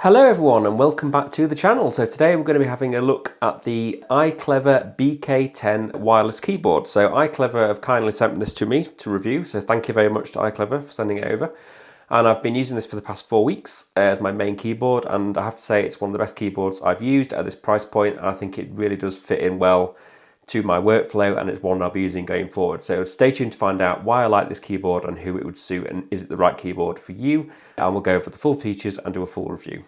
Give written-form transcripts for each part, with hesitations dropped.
Hello everyone and welcome back to the channel. So today we're going to be having a look at the iClever BK10 Wireless Keyboard. So iClever have kindly sent this to me to review, so thank you very much to iClever for sending it over. And I've been using this for the past 4 weeks as my main keyboard, and I have to say it's one of the best keyboards I've used at this price point. I think it really does fit in well to my workflow, and it's one I'll be using going forward. So stay tuned to find out why I like this keyboard and who it would suit and is it the right keyboard for you. And we'll go over the full features and do a full review.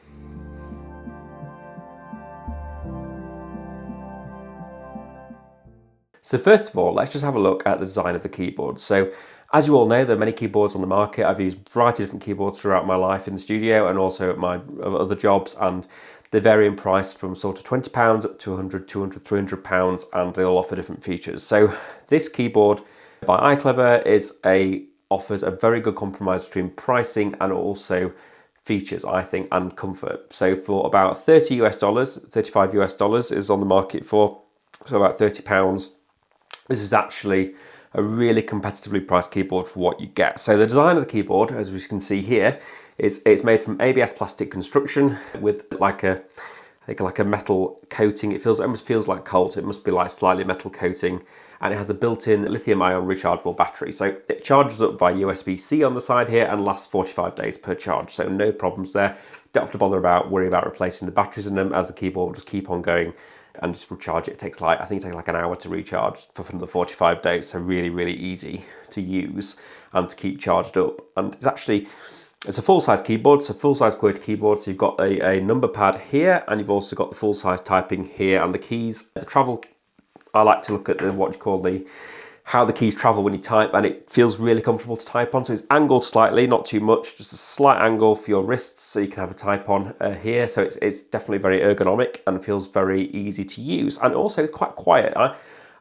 So first of all, let's just have a look at the design of the keyboard. So as you all know, there are many keyboards on the market. I've used a variety of different keyboards throughout my life in the studio and also at my other jobs, and they vary in price from sort of £20 up to £100, £200, £300, and they all offer different features. So this keyboard by iClever offers a very good compromise between pricing and also features, I think, and comfort. So for about $35 US is on the market for, so about £30. This is actually a really competitively priced keyboard for what you get. So the design of the keyboard, as we can see here, it's made from ABS plastic construction with like a metal coating. It almost feels like cold. It must be like slightly metal coating, and it has a built-in lithium-ion rechargeable battery. So it charges up via USB-C on the side here and lasts 45 days per charge. So no problems there. Don't have to worry about replacing the batteries in them, as the keyboard will just keep on going and just recharge it. I think it takes like an hour to recharge for another 45 days. So really, really easy to use and to keep charged up. And it's a full-size keyboard, it's a full-size QWERTY keyboard. So you've got a number pad here, and you've also got the full-size typing here, and the keys. The travel, I like to look at how the keys travel when you type, and it feels really comfortable to type on. So it's angled slightly, not too much, just a slight angle for your wrists, so you can have a type on here. So it's definitely very ergonomic and feels very easy to use, and also quite quiet.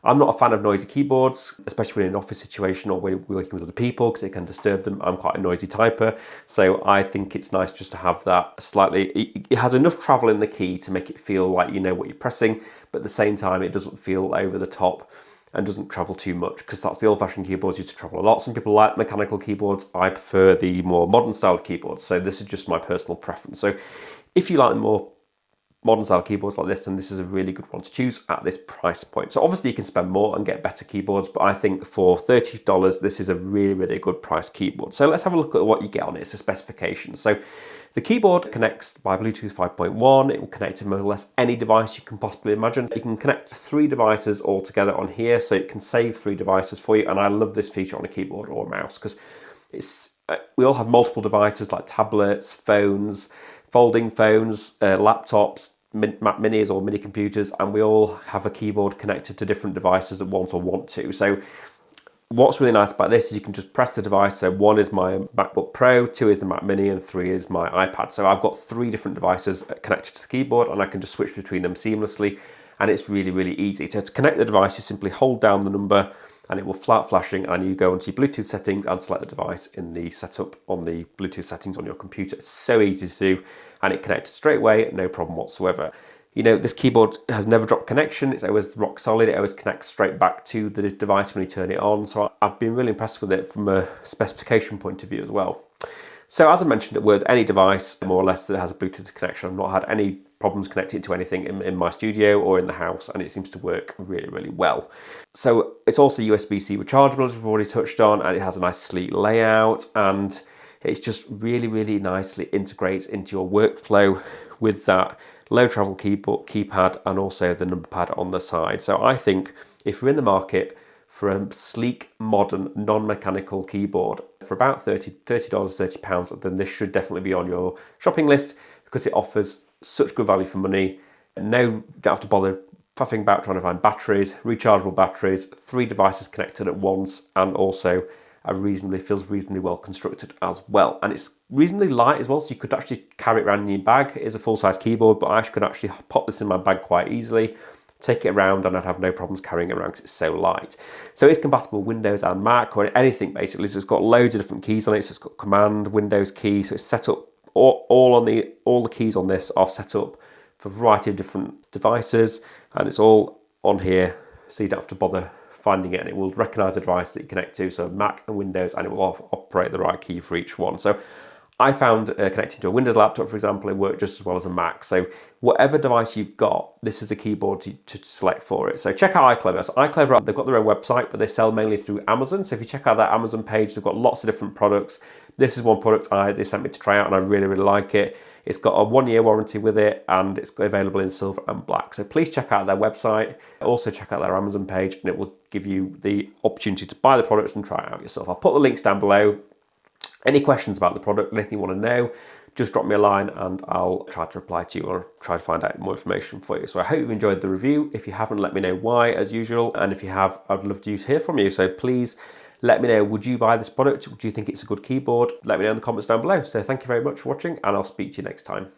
I'm not a fan of noisy keyboards, especially when in an office situation or when we're working with other people, because it can disturb them. I'm quite a noisy typer, so I think it's nice just to have that it has enough travel in the key to make it feel like you know what you're pressing, but at the same time it doesn't feel over the top and doesn't travel too much, because that's the old-fashioned keyboards used to travel a lot. Some people like mechanical keyboards. I prefer the more modern style of keyboards, so this is just my personal preference. So if you like the more modern style keyboards like this, then this is a really good one to choose at this price point. So obviously you can spend more and get better keyboards, but I think for $30, this is a really, really good price keyboard. So let's have a look at what you get on it. It's the specifications. So the keyboard connects by Bluetooth 5.1. It will connect to more or less any device you can possibly imagine. You can connect 3 devices all together on here, so it can save 3 devices for you. And I love this feature on a keyboard or a mouse, because we all have multiple devices like tablets, phones, folding phones, laptops, Mac Minis or mini computers, and we all have a keyboard connected to different devices at once or want to. So what's really nice about this is you can just press the device. So 1 is my MacBook Pro, 2 is the Mac Mini, and 3 is my iPad. So I've got 3 different devices connected to the keyboard, and I can just switch between them seamlessly, and it's really, really easy. So to connect the device, you simply hold down the number and it will flat flashing, and you go into your Bluetooth settings and select the device in the setup on the Bluetooth settings on your computer. It's so easy to do, and it connects straight away, no problem whatsoever. You know, this keyboard has never dropped connection. It's always rock solid. It always connects straight back to the device when you turn it on. So I've been really impressed with it from a specification point of view as well. So as I mentioned, it works any device more or less that has a Bluetooth connection. I've not had any problems connecting to anything in my studio or in the house, and it seems to work really, really well. So it's also USB-C rechargeable, as we've already touched on, and it has a nice sleek layout, and it's just really, really nicely integrates into your workflow with that low travel keypad and also the number pad on the side. So I think if you're in the market for a sleek, modern, non-mechanical keyboard for about £30, then this should definitely be on your shopping list, because it offers such good value for money. Don't have to bother faffing about trying to find batteries, rechargeable batteries, 3 devices connected at once, and also feels reasonably well constructed as well. And it's reasonably light as well, so you could actually carry it around in your bag. It is a full-size keyboard, but I could actually pop this in my bag quite easily, take it around, and I'd have no problems carrying it around because it's so light. So it's compatible with Windows and Mac, or anything basically. So it's got loads of different keys on it. So it's got Command, Windows key. So it's set up all the keys on this are set up for a variety of different devices, and it's all on here, so you don't have to bother finding it, and it will recognize the device that you connect to, so Mac and Windows, and it will operate the right key for each one. So I found connecting to a Windows laptop, for example, it worked just as well as a Mac. So whatever device you've got, this is a keyboard to select for it. So check out iClever. So iClever, they've got their own website, but they sell mainly through Amazon. So if you check out that Amazon page, they've got lots of different products. This is one product they sent me to try out, and I really, really like it. It's got a 1-year warranty with it, and it's available in silver and black. So please check out their website. Also check out their Amazon page, and it will give you the opportunity to buy the products and try it out yourself. I'll put the links down below. Any questions about the product, anything you want to know, just drop me a line and I'll try to reply to you or try to find out more information for you. So I hope you've enjoyed the review. If you haven't, let me know why, as usual. And if you have, I'd love to hear from you. So please let me know, would you buy this product? Do you think it's a good keyboard? Let me know in the comments down below. So thank you very much for watching, and I'll speak to you next time.